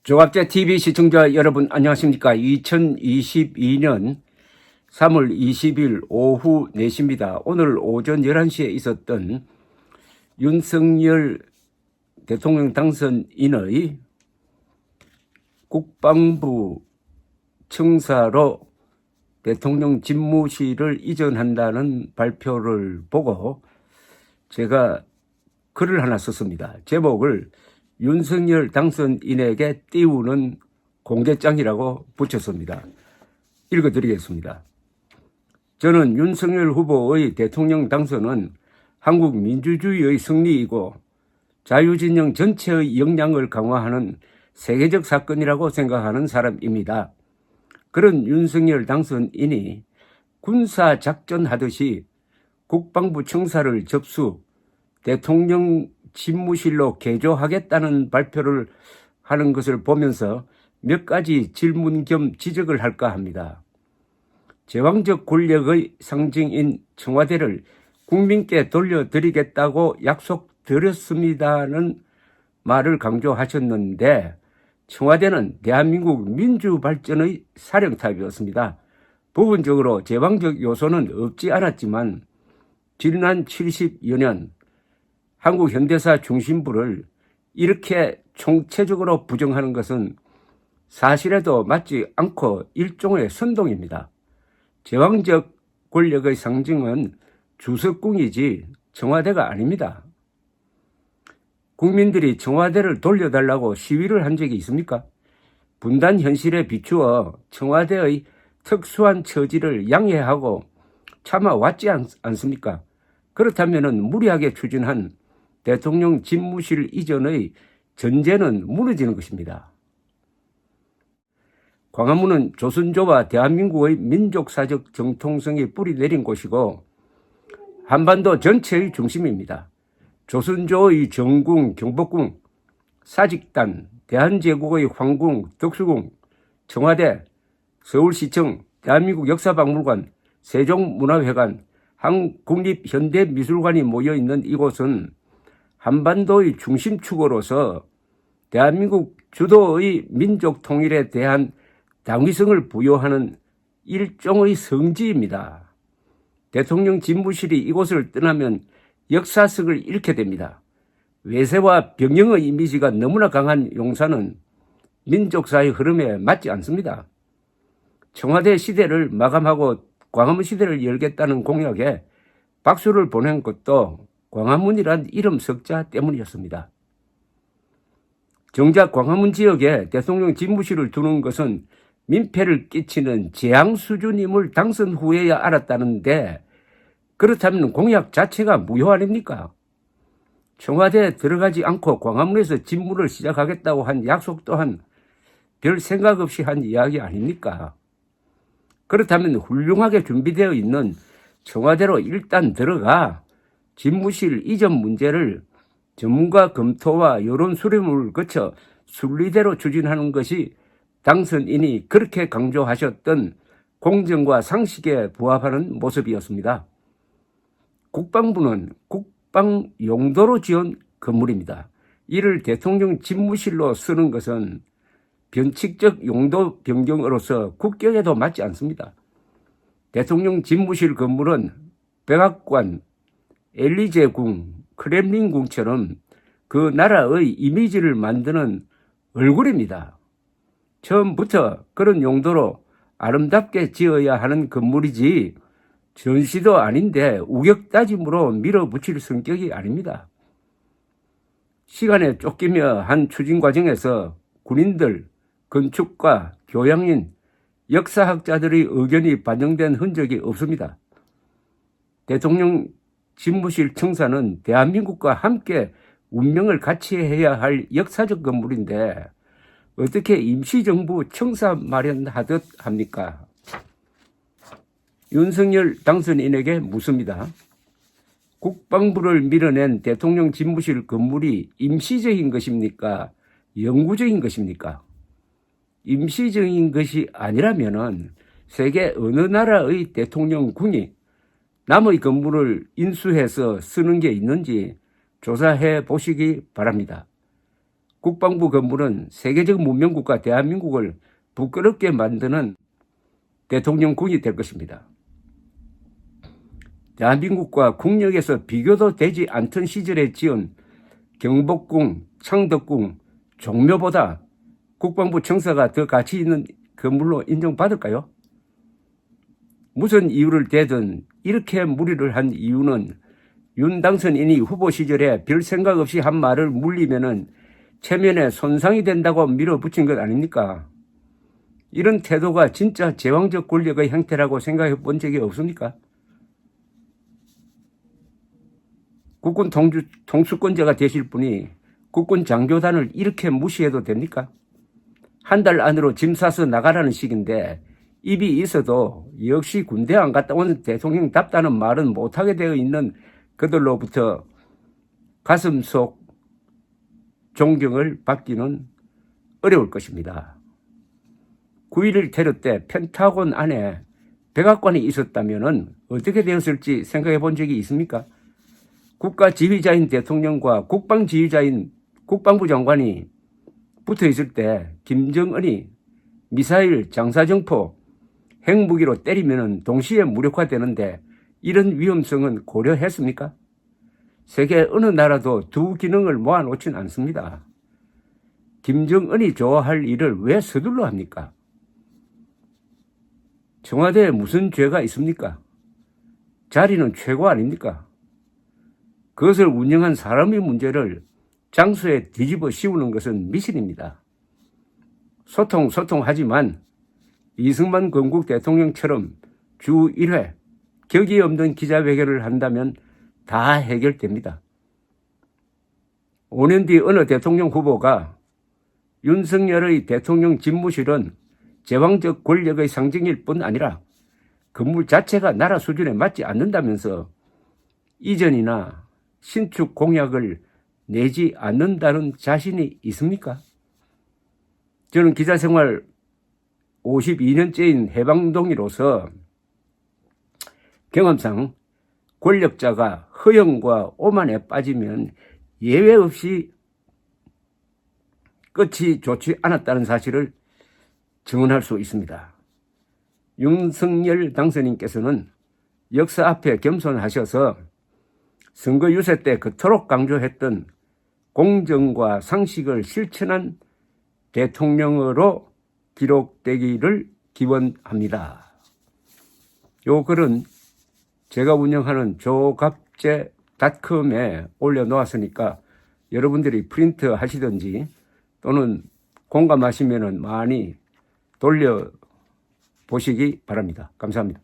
조갑제 TV 시청자 여러분 안녕하십니까. 2022년 3월 20일 오후 4시입니다. 오늘 오전 11시에 있었던 윤석열 대통령 당선인의 국방부 청사로 대통령 집무실을 이전한다는 발표를 보고 제가 글을 하나 썼습니다. 제목을 윤석열 당선인에게 띄우는 공개장이라고 붙였습니다. 읽어드리겠습니다. 저는 윤석열 후보의 대통령 당선은 한국 민주주의의 승리이고 자유진영 전체의 역량을 강화하는 세계적 사건이라고 생각하는 사람입니다. 그런 윤석열 당선인이 군사작전 하듯이 국방부 청사를 접수, 대통령 집무실로 개조하겠다는 발표를 하는 것을 보면서 몇 가지 질문 겸 지적을 할까 합니다. 제왕적 권력의 상징인 청와대를 국민께 돌려드리겠다고 약속드렸습니다는 말을 강조하셨는데 청와대는 대한민국 민주발전의 사령탑이었습니다. 부분적으로 제왕적 요소는 없지 않았지만 지난 70여 년 한국 현대사 중심부를 이렇게 총체적으로 부정하는 것은 사실에도 맞지 않고 일종의 선동입니다. 제왕적 권력의 상징은 주석궁이지 청와대가 아닙니다. 국민들이 청와대를 돌려달라고 시위를 한 적이 있습니까? 분단 현실에 비추어 청와대의 특수한 처지를 양해하고 참아왔지 않습니까? 그렇다면 무리하게 추진한 대통령 집무실 이전의 전제는 무너지는 것입니다. 광화문은 조선조와 대한민국의 민족사적 정통성이 뿌리내린 곳이고 한반도 전체의 중심입니다. 조선조의 정궁, 경복궁, 사직단, 대한제국의 황궁, 덕수궁, 청와대, 서울시청, 대한민국 역사박물관, 세종문화회관, 한국립현대미술관이 모여있는 이곳은 한반도의 중심축으로서 대한민국 주도의 민족 통일에 대한 당위성을 부여하는 일종의 성지입니다. 대통령 집무실이 이곳을 떠나면 역사성을 잃게 됩니다. 외세와 병영의 이미지가 너무나 강한 용산은 민족사의 흐름에 맞지 않습니다. 청와대 시대를 마감하고 광화문 시대를 열겠다는 공약에 박수를 보낸 것도 광화문이란 이름 석자 때문이었습니다. 정작 광화문 지역에 대통령 집무실을 두는 것은 민폐를 끼치는 재앙 수준임을 당선 후에야 알았다는데 그렇다면 공약 자체가 무효 아닙니까? 청와대에 들어가지 않고 광화문에서 집무를 시작하겠다고 한 약속 또한 별 생각 없이 한 이야기 아닙니까? 그렇다면 훌륭하게 준비되어 있는 청와대로 일단 들어가 집무실 이전 문제를 전문가 검토와 여론 수렴을 거쳐 순리대로 추진하는 것이 당선인이 그렇게 강조하셨던 공정과 상식에 부합하는 모습이었습니다. 국방부는 국방 용도로 지은 건물입니다. 이를 대통령 집무실로 쓰는 것은 변칙적 용도 변경으로서 국격에도 맞지 않습니다. 대통령 집무실 건물은 백악관, 엘리제궁, 크렘린궁처럼 그 나라의 이미지를 만드는 얼굴입니다. 처음부터 그런 용도로 아름답게 지어야 하는 건물이지 전시도 아닌데 우격다짐으로 밀어붙일 성격이 아닙니다. 시간에 쫓기며 한 추진 과정에서 군인들, 건축가, 교양인, 역사학자들의 의견이 반영된 흔적이 없습니다. 대통령 집무실 청사는 대한민국과 함께 운명을 같이 해야 할 역사적 건물인데 어떻게 임시정부 청사 마련하듯 합니까? 윤석열 당선인에게 묻습니다. 국방부를 밀어낸 대통령 집무실 건물이 임시적인 것입니까? 영구적인 것입니까? 임시적인 것이 아니라면은 세계 어느 나라의 대통령궁이 남의 건물을 인수해서 쓰는 게 있는지 조사해 보시기 바랍니다. 국방부 건물은 세계적 문명국가 대한민국을 부끄럽게 만드는 대통령궁이 될 것입니다. 대한민국과 국력에서 비교도 되지 않던 시절에 지은 경복궁, 창덕궁, 종묘보다 국방부 청사가 더 가치 있는 건물로 인정받을까요? 무슨 이유를 대든 이렇게 무리를 한 이유는 윤 당선인이 후보 시절에 별 생각 없이 한 말을 물리면은 체면에 손상이 된다고 밀어붙인 것 아닙니까? 이런 태도가 진짜 제왕적 권력의 형태라고 생각해 본 적이 없습니까? 국군 통수권자가 되실 분이 국군 장교단을 이렇게 무시해도 됩니까? 한 달 안으로 짐 싸서 나가라는 식인데 입이 있어도 역시 군대 안 갔다 온 대통령답다는 말은 못하게 되어 있는 그들로부터 가슴 속 존경을 받기는 어려울 것입니다. 9.11 테러 때 펜타곤 안에 백악관이 있었다면 어떻게 되었을지 생각해 본 적이 있습니까? 국가지휘자인 대통령과 국방지휘자인 국방부 장관이 붙어 있을 때 김정은이 미사일, 장사정포, 핵무기로 때리면 동시에 무력화되는데 이런 위험성은 고려했습니까? 세계 어느 나라도 두 기능을 모아놓진 않습니다. 김정은이 좋아할 일을 왜 서둘러 합니까? 청와대에 무슨 죄가 있습니까? 자리는 최고 아닙니까? 그것을 운영한 사람의 문제를 장소에 뒤집어 씌우는 것은 미신입니다. 소통하지만 이승만 건국 대통령처럼 주 1회 격이 없는 기자회견을 한다면 다 해결됩니다. 5년 뒤 어느 대통령 후보가 윤석열의 대통령 집무실은 제왕적 권력의 상징일 뿐 아니라 건물 자체가 나라 수준에 맞지 않는다면서 이전이나 신축 공약을 내지 않는다는 자신이 있습니까? 저는 기자생활 52년째인 해방동이로서 경험상 권력자가 허영과 오만에 빠지면 예외 없이 끝이 좋지 않았다는 사실을 증언할 수 있습니다. 윤석열 당선인께서는 역사 앞에 겸손하셔서 선거 유세 때 그토록 강조했던 공정과 상식을 실천한 대통령으로 기록되기를 기원합니다. 요 글은 제가 운영하는 조갑제닷컴에 올려놓았으니까 여러분들이 프린트 하시든지 또는 공감하시면 많이 돌려보시기 바랍니다. 감사합니다.